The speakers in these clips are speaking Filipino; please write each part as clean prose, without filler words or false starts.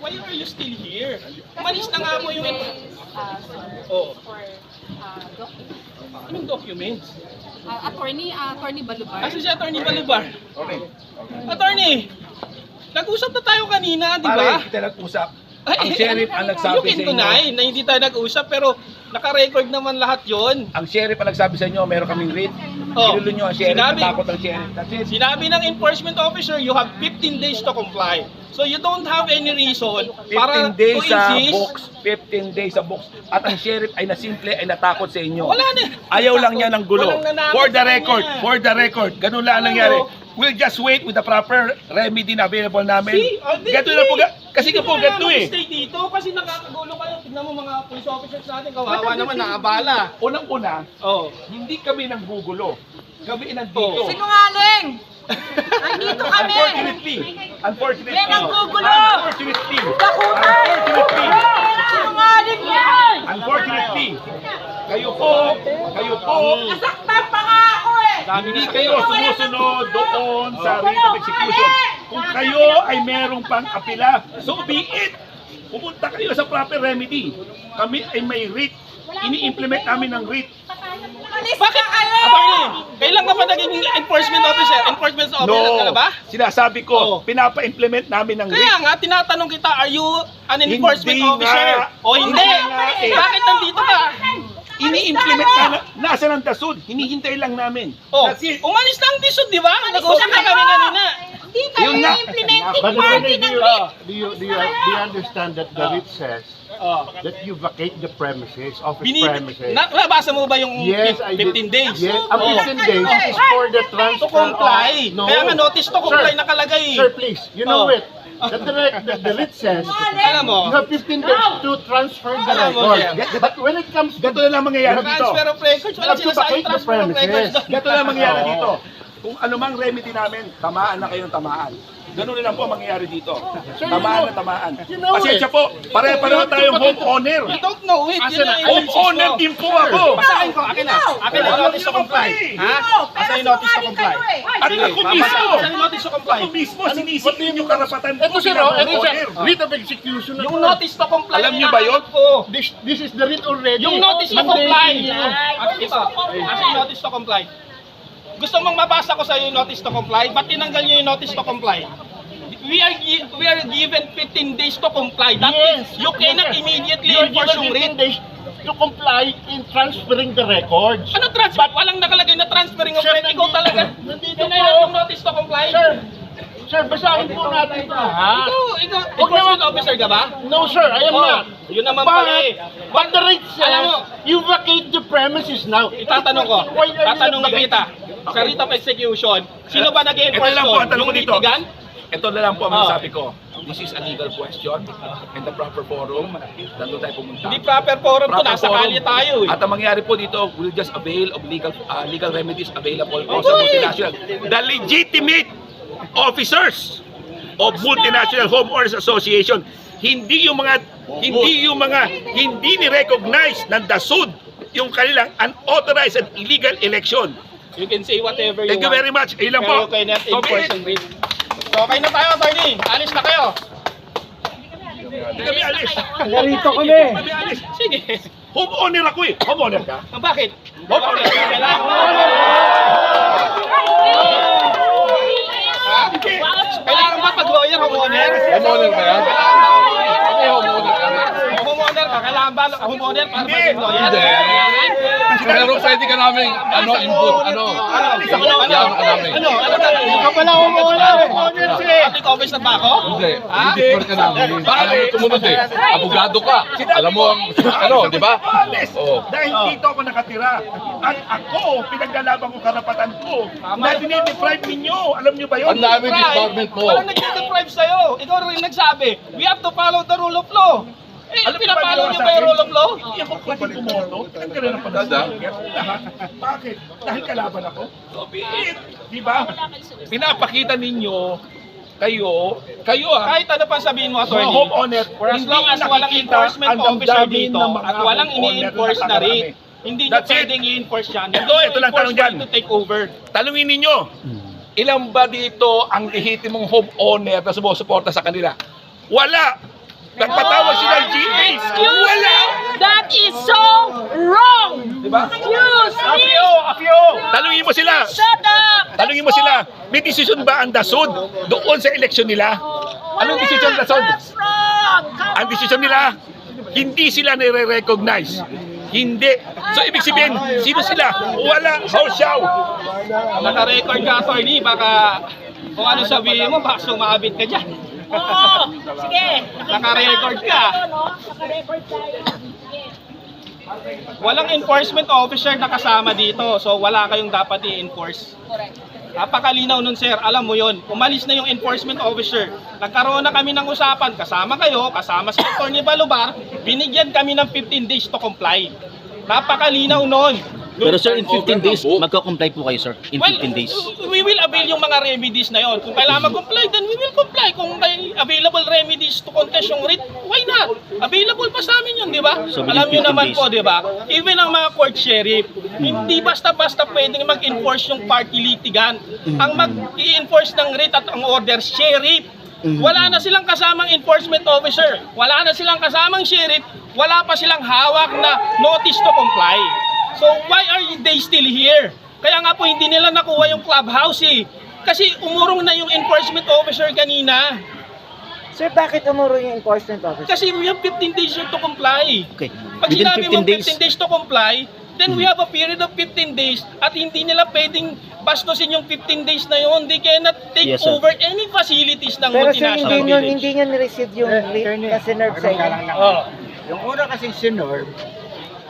Why are you still here? Umalis na nga mo yung... For document. Anong documents? Attorney Balubar. Kasi si Attorney Balubar. Attorney, nag-usap na tayo kanina, di ba? Pare, kita nag-usap. Ang sheriff ang nagsabi You can sa inyo. deny na hindi tayo nag-usap, pero naka-record naman lahat yon. Ang sheriff ang nagsabi sa inyo, meron kaming writ. Oh, Kinulo nyo ang sheriff, sinabi- natakot ang sheriff. That's it. Sinabi ng enforcement officer, you have 15 days to comply. So you don't have any reason para 15 days to sa insist. box. 15 days sa box. At ang sheriff ay nasimple ay natakot sa inyo. Wala na. Ayaw lang niya ng gulo. Walang nanakot For the sa record, kanya. for the record, ganun lang ang nangyari. We'll just wait with the proper remedy na available namin. See? Ganito na po, kasi nga po ganito eh. Stay dito kasi nakakagulo kayo. Tignan mo mga police officers natin, kawawa naman, naabala. Unang-una, Oh. hindi kami nang gugulo. Kami nandito. Sinungaling! Nandito kami! Unfortunately, Yan ang gugulo! Sinungaling yan! unfortunately, kayo po, Nasaktan pa nga ako eh! hindi kayo sumusunod doon sa rate of execution. Kung kayo ay merong pang-apila, so be it. Pumunta kayo sa proper remedy. Kami ay may rate. Ini-implement namin ng rate. Bakit? Attorney, kailan ka pa naging enforcement officer? Enforcement officer ka na ba? Sinasabi ko, Oh. pinapa-implement namin ng Kaya rate. nga, tinatanong kita, are you an enforcement Hindi officer? nga. O hindi? Hindi nga eh. Bakit nandito ka? Ini-implement na, nasa ng dasod. Hinihintay lang namin. Oh, That's it. umalis na ang disod, di ba? Nag-usap na kami kanina. Hindi kayo Yun nga. implementing But party ng RIT! do you understand that the writ says Oh. that you vacate the premises, office premises? Nabasa mo ba yung Yes, I did. 15 days? Yes, ang Oh. 15 days is for the To transfer comply. of... No. Kaya nga notice to comply Sir, nakalagay. Sir, please, you know Oh. it. The writ says Alam mo, you have 15 days to transfer the Alam mo, record. Jeff. But when it comes to... Ganito na lang mangyayari dito. transfer of records. Wala You have to sinasayang vacate the transfer of records. premises. Ganito na lang mangyayari Oo. dito. Kung ano mang remedy namin, tamaan na kayo ng tamaan. Ganun na lang po ang mangyayari dito. Tamaan na tamaan. you know Pasensya it. po, pare-pareho tayong homeowner. You don't know it. Yun ang Homeowner din po ako. Basahin ko, akin na. Akin na yung notice to comply. Ha? Basahin yung notice to comply. At ako mismo, Basahin yung notice to comply. ako mismo, sinisip yung karapatan ko Ito sir, bilang ito sir, homeowner. writ of execution. na Yung to. notice to comply. Alam niyo ba yun? This is the writ already. Yung notice to Mandating comply. you. Ito, nasa yung notice to comply. Gusto mong mabasa ko sa yung notice to comply? Ba't tinanggal niyo yung notice to comply? We are given 15 days to comply. That means you cannot immediately You are enforce given yung 15 writ. days to comply in transferring the records. Ano transfer? Walang nakalagay na transferring of Sir, writ. Ikaw talaga. nandito Yun na po. yung notice to comply. Sir, basahin po natin ito, ha? Ikaw, enforcement officer ka ba? No, sir, I am Oh, not. yun naman pala eh. But the rate says, Alam mo, you vacate the premises now. itatanong ko, Why are you not tatanungin vacating? kita, sa writ of execution, sino ba nag-enforce Ito lang po ang tanong Yung ko dito. litigan? Ito na lang po ang Oh. masasabi ko. This is a legal question in the proper forum. Nandun tayo pumunta. Hindi proper forum to, Proper nasa forum. kalye tayo eh. At ang mangyari po dito, we'll just avail of legal remedies available po sa multinational. The legitimate officers of Multinational Homeowners Association. Hindi ni-recognize ng DASUD yung kanilang unauthorized and illegal election. You can say whatever you Thank you want. very much. Ayun lang Pero po. you cannot So, enforce yung writ. So, okay na tayo, attorney. Alis na kayo. Hindi kami alis. Narito kami. Kami alis. Sige. Homeowner ako eh. Homeowner ka? Bakit? Homeowner ka? Kailangan Ha? Kailangan ba pag lawyer, homeowner? Homeowner ba yan? Ano homeowner ka? Homeowner ka, kailangan ba homeowner para maging lawyer? Hindi. Pero pwede ka namin, input, yan ka namin. Ikaw pala homeowner Public office na ba ako? Hindi, Ha? i-defer ka namin. Alam mo tumunod eh. Abogado ka. Alam mo ang, di ba? Alis. Oo. Dahil dito ako nakatira. At ako, pinaglalaban ko karapatan ko. Tama. Na dinideprive ninyo. Alam niyo ba yun? Ang dami department mo. Walang nag-deprive sa'yo. Ikaw rin nagsabi, we have to follow the rule of law. Eh, Alam niyo pinapalo ginawa niyo sa ba yung akin? rule of law? Hindi ako pwede pumoto. Pinagkaroon ng panasya. Bakit? Dahil kalaban ako? So be it. Di ba? Pinapakita ninyo kayo Kahit ano pa sabihin mo, mga attorney, homeowner, for as hindi long as walang nakikita enforcement ang officer damdamin dito ng mga at walang homeowner ini-enforce na nakarami. rate, hindi nyo That's it. pwedeng i-enforce yan. Ito lang tanong dyan. to take over. Tanungin ninyo, ilan ba dito ang lehitimong homeowner na sumusuporta sa kanila? Wala! Nagpatawag sila ng GA. Wala. That is so wrong! Excuse me! Tanungin mo sila. Shut up! Tanungin mo sila. May desisyon ba ang DASUD doon sa eleksyon nila? Anong desisyon ng DASUD? That's wrong! Come Ang desisyon nila, hindi sila nire-recognize. Hindi. So, ibig sabihin, sino sila? Wala. Hausyaw. Naka-record ka, attorney, baka kung ano sabihin mo, baka sumabit ka dyan. Oo! Sige! Naka-record ka. Naka-record tayo. Sige. Walang enforcement officer na kasama dito, so wala kayong dapat i-enforce. Napakalinaw nun, sir. Alam mo yon. Umalis na yung enforcement officer. Nagkaroon na kami ng usapan. Kasama kayo, kasama si Atty. Balubar. Binigyan kami ng 15 days to comply. Napakalinaw nun. Pero sir, in 15 days, magko-comply po kayo, sir. In 15 days. We will avail yung mga remedies na yon. Kung kailangan mag-comply, then we will comply. Kung may available remedies to contest yung writ, why not? Available pa sa amin yun, di ba? So, Alam nyo 15 naman days. po, di ba? Even ang mga court sheriff, hindi basta-basta pwedeng mag-enforce yung party litigant. Ang mag-i-enforce ng writ at ang order, sheriff. Wala na silang kasamang enforcement officer. Wala na silang kasamang sheriff. Wala pa silang hawak na notice to comply. So why are they still here? Kaya nga po hindi nila nakuha yung clubhouse eh. Kasi umurong na yung enforcement officer kanina. Sir, bakit umuro yung enforcement officer? Kasi we have 15 days to comply. Okay. Pag Within sinabi mo 15 days, 15 days to comply, then we have a period of 15 days at hindi nila pwedeng bastusin yung 15 days na yun. They cannot take Yes, sir. over any facilities ng Pero sir, multinational village. hindi nyo ni-receive yung writ na sinerve sa inyo. Oh. Yung una kasing sinorb,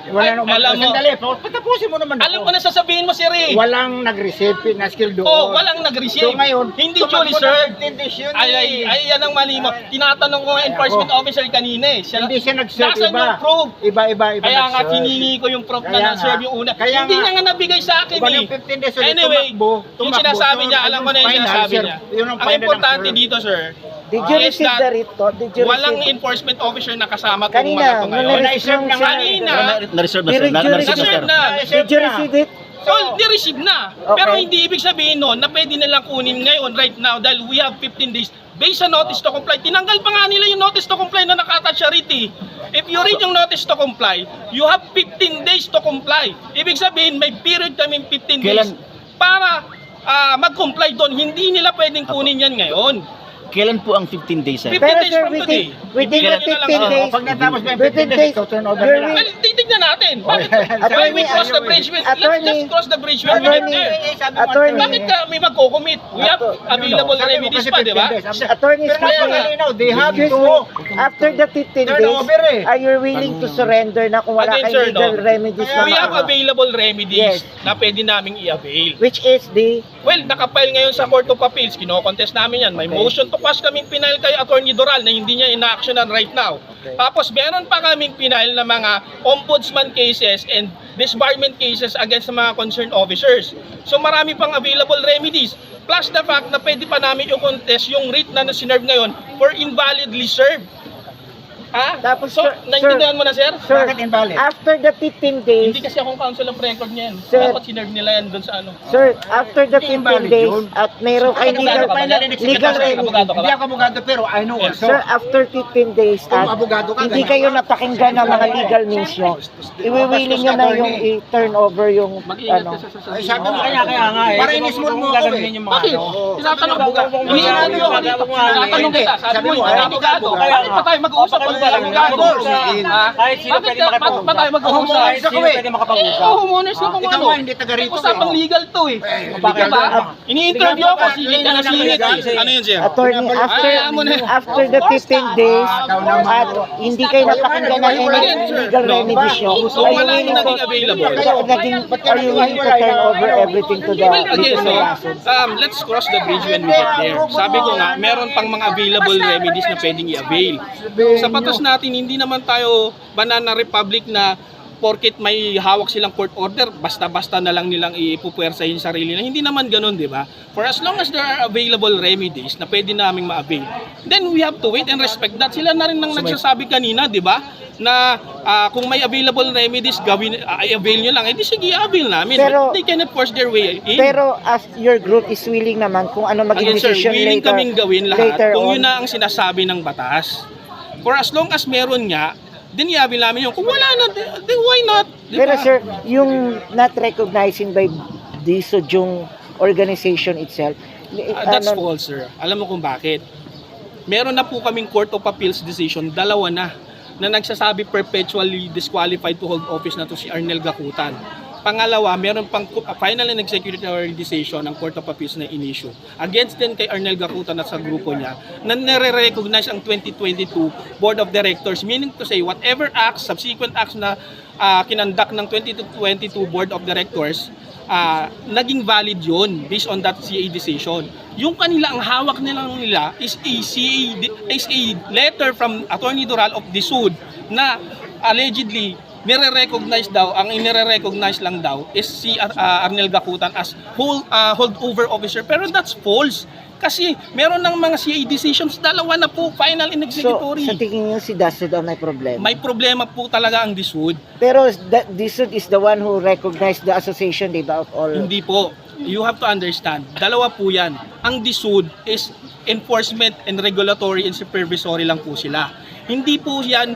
wala nang alam mo- sandali, patapusin mo naman Alam ko ako. na sasabihin mo, sir eh. Walang nag-receive na skill doon. Oh, walang nag-receive. So ngayon, Hindi tumakbo duly ng served. 15 days yun Ay, yan ang mali mo. Tinatanong ko nga enforcement officer kanina eh. Hindi siya nag-serve, Nasaan iba. yung proof? Iba. Kaya nga nag-serve. hiningi ko yung proof na Kaya na-serve nga. yung una. Kaya Hindi nga. niya nga nabigay sa akin Iba eh. yung 15 days ulit, Anyway, tumakbo. yung sinasabi So, niya, alam ko na yung final, sinasabi sir. niya. Yun ang Ang final ng importante sir. dito, sir, Did you is receive that the writ po? Did you walang receive? enforcement officer na kasama kong Kanina, mga to ngayon. na-reserve na nga. Kanina, na-reserve na, sir. Pero Na-reserve na, sir. na-serve na. Did you receive it? So, di-receive na. Okay. Pero hindi ibig sabihin nun na pwede nilang kunin ngayon, right now, dahil we have 15 days based sa notice to comply. Tinanggal pa nga nila yung notice to comply na naka-attach sa writ eh. If you read yung notice to comply, you have 15 days to comply. Ibig sabihin, may period kaming 15 days Kailan- para mag-comply doon. Hindi nila pwedeng kunin yan ngayon. Kailan po ang 15 days, sir? 15 Pero days sir, from today. within the Bigyan nyo na lang 15 ako. days, Pag natapos ba yung within 15 days, days, ikaw turnover your nila. will- Well, titignan natin. Bakit? Attorney, Why we cross the bridge? Let's just cross the bridge when we get there. Attorney, Bakit kami magko-commit? We have available remedies pa, di ba? attorney, Pero Kaya nga. malinaw, they have excuse to. me, after the 15 days, Turnover eh. are you willing to surrender na kung wala Again, kayong sir, legal no? remedies na We have makuha? available remedies Yes. na pwede naming i-avail. Which is the, Well, nakapile ngayon sa Court of Appeals, kino-contest namin yan. May motion to quash kaming pinail kay Atty. Doral na hindi niya ina-actionan right now. Tapos meron pa kaming pinail na mga ombudsman cases and disbarment cases against sa mga concerned officers. So marami pang available remedies. Plus the fact na pwede pa namin i-contest yung writ na sinerve ngayon for invalidly served. Ha? Tapos, So, sir, naintindihan mo na, sir? sir, Bakit invalid? after the 15 days, Hindi kasi akong counsel of record niyan. Sir. Dapat sinerve nila yan doon sa ano. sir, after the 15 Invalid days, yun. at mayroon kayo legal, legal remedy, Abogado ka Hindi ba? ako abogado pero I know Yes. also. sir, after 15 days, Kung at abogado ka, hindi ganyan. kayo napakinggan ng mga legal means nyo, iwiwiling nyo na yung i-turn over yung, Mag-ingat ano, ka sa Ay, sabi mo kaya nga eh. Para inismol mo ako eh. Bakit? Tinatanong ko. Hinihingi ko dito. Tinatanong kita. Sabi mo, abogado. Bakit pa tayo mag-uusap pag abogado? Kahit sino pwede makapag-usap. Bakit pa tayo mag-uusap? Sino pwede makapag-usap. Eh, homeowners na kung Ikaw ano. nga, hindi taga rito Usapang eh. legal to eh. bakit Diba? ba? Ini-interview ako, singit ka na singit eh. Ano yun, sir? attorney, Ayaw mo na. after the 15 days, at hindi kayo napakinggan ng Again, any sir, legal no. remedies nyo, So, walang naging available. Are you willing to turn over everything to the Well, again, no, litigation? let's cross the bridge when we get there. Sabi ko nga, meron pang mga available remedies na pwedeng i-avail. Sa batas natin, hindi naman tayo banana republic na porket may hawak silang court order, basta-basta na lang nilang ipupuwersa yung sarili na. Hindi naman ganun, di ba? For as long as there are available remedies na pwede naming ma-avail, then we have to wait and respect that. Sila na rin nang nagsasabi kanina, di ba? Na kung may available remedies, i-avail nyo lang. Eh di sige, i-avail namin. Pero- But they cannot force their way in. Pero as your group is willing naman kung ano maging Again, sir, decision willing later, kaming gawin lahat later kung on. yun na ang sinasabi ng batas. For as long as meron nga, dinyabi namin yun. Kung wala na, then why not? Di Pero ba? sir, yung not recognizing by DSUD yung organization itself, That's false, sir. Alam mo kung bakit? Meron na po kaming Court of Appeals decision, dalawa na nagsasabi perpetually disqualified to hold office na to si Arnel Gacutan. Pangalawa, meron pang final and executory decision ng Court of Appeals na in-issue against din kay Arnel Gacutan at sa grupo niya na nare-recognize ang 2022 Board of Directors, meaning to say whatever acts, subsequent acts na kinandak ng 2022 Board of Directors, naging valid yun based on that CA decision. Yung kanila, ang hawak nila is a letter from Attorney Dural of DSUD na allegedly nire-recognize daw, ang inire-recognize lang daw is si Arnel Gacutan as holdover officer, pero that's false. Kasi meron ng mga CA decisions, dalawa na po, final and So, executory. sa tingin niyo si DSUD ang may problema? May problema po talaga ang DSUD. Pero DSUD is the one who recognized the association, di ba, of all? Hindi po. You have to understand, dalawa po yan. Ang DSUD is enforcement and regulatory and supervisory lang po sila. Hindi po yan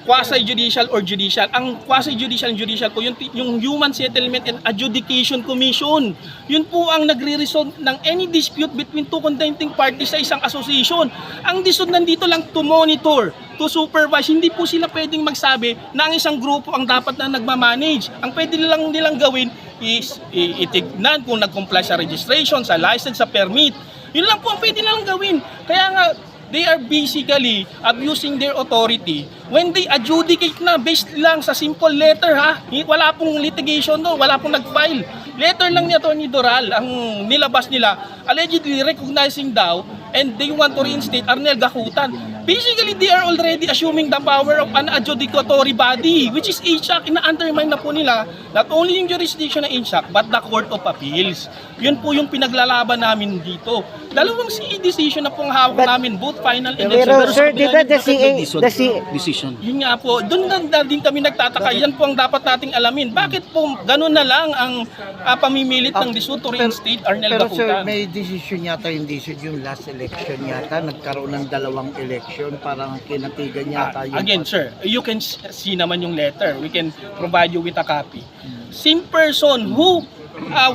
quasi-judicial or judicial. Ang quasi-judicial and judicial po, yung Human Settlement and Adjudication Commission. Yun po ang nagre-resolve ng any dispute between two contending parties sa isang association. Ang DSUD nandito lang to monitor, to supervise. Hindi po sila pwedeng magsabi na ang isang grupo ang dapat na nagmamanage. Ang pwede nilang gawin is itignan kung nag-comply sa registration, sa license, sa permit. Yun lang po ang pwede nilang gawin. Kaya nga, they are basically abusing their authority when they adjudicate na based lang sa simple letter, ha. Wala pong litigation no, wala pong nag-file. Letter lang ni Attorney Dural ang nilabas nila, allegedly recognizing daw and they want to reinstate Arnel Gacutan. Basically, they are already assuming the power of an adjudicatory body, which is HSAC. Ina-undermine na po nila not only yung jurisdiction ng HSAC but the Court of Appeals. Yun po yung pinaglalaban namin dito. Dalawang CA decision na pong hawak namin, both final and Pero sir, di ba the DSUD CA, decision. yun nga po, doon na din kami nagtataka. Yan po ang dapat nating alamin. Bakit po ganun na lang ang pamimilit ng DSUD to reinstate Arnel Pero sir, Gacutan? may decision yata yung DSUD, yung last election yata, nagkaroon ng dalawang election, parang kinatigan yata yung... Again, sir, you can see naman yung letter. We can provide you with a copy. Same person who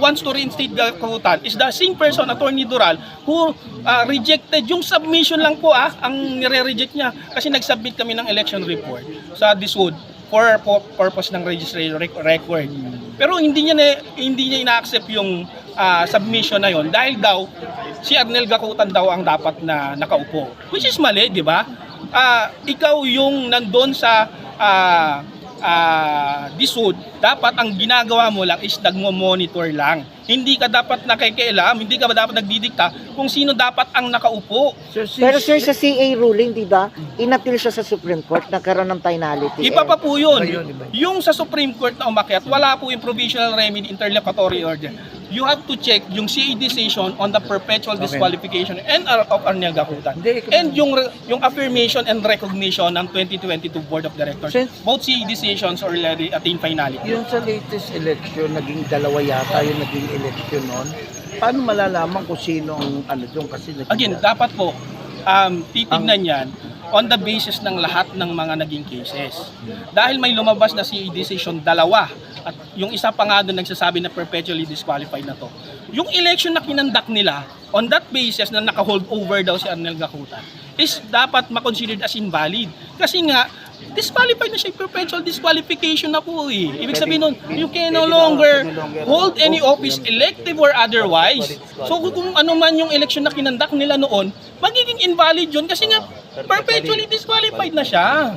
wants to reinstate Gacutan is the same person, Attorney Dural, who rejected yung submission lang po ang nire-reject niya kasi nag-submit kami ng election report sa DSUD for purpose ng registration record. Pero hindi niya ina-accept yung submission na yon dahil daw si Arnel Gacutan daw ang dapat na nakaupo. Which is mali, di ba? Ikaw yung nandun sa DSUD, dapat ang ginagawa mo lang is nagmo-monitor lang. Hindi ka dapat nakikialam, hindi ka dapat nagdidikta kung sino dapat ang nakaupo. pero sir, sa CA ruling, di ba, inappeal siya sa Supreme Court, nagkaroon ng finality. Iba pa po yun. Iba yun, iba. Yung sa Supreme Court na umakyat, wala po yung provisional remedy interlocutory order. You have to check yung CA decision on the perpetual disqualification and of Arnel Gacutan. Hindi, And yung affirmation and recognition ng 2022 Board of Directors. Both CA decisions already attain finality. Yung sa latest election, naging dalawa yata yung naging election noon. Paano malalaman kung sino ang ano doon kasi naging... Again, dapat po titignan yan on the basis ng lahat ng mga naging cases. Dahil may lumabas na CA decision, dalawa. At yung isa pa nga doon nagsasabi na perpetually disqualified na to. Yung election na kinandak nila, on that basis na naka-hold over daw si Arnel Gacutan, is dapat ma-considered as invalid. Kasi nga, disqualified na siya, perpetual disqualification na po eh. Ibig sabihin nun, you can no longer hold any office, elective or otherwise. So kung ano man yung election na kinandak nila noon, magiging invalid yun kasi nga perpetually disqualified na siya.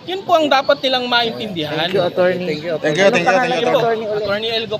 Yun po ang dapat nilang maintindihan. Thank you, attorney. Thank you. Anong pangalan niyo, attorney ulit? Attorney Elgo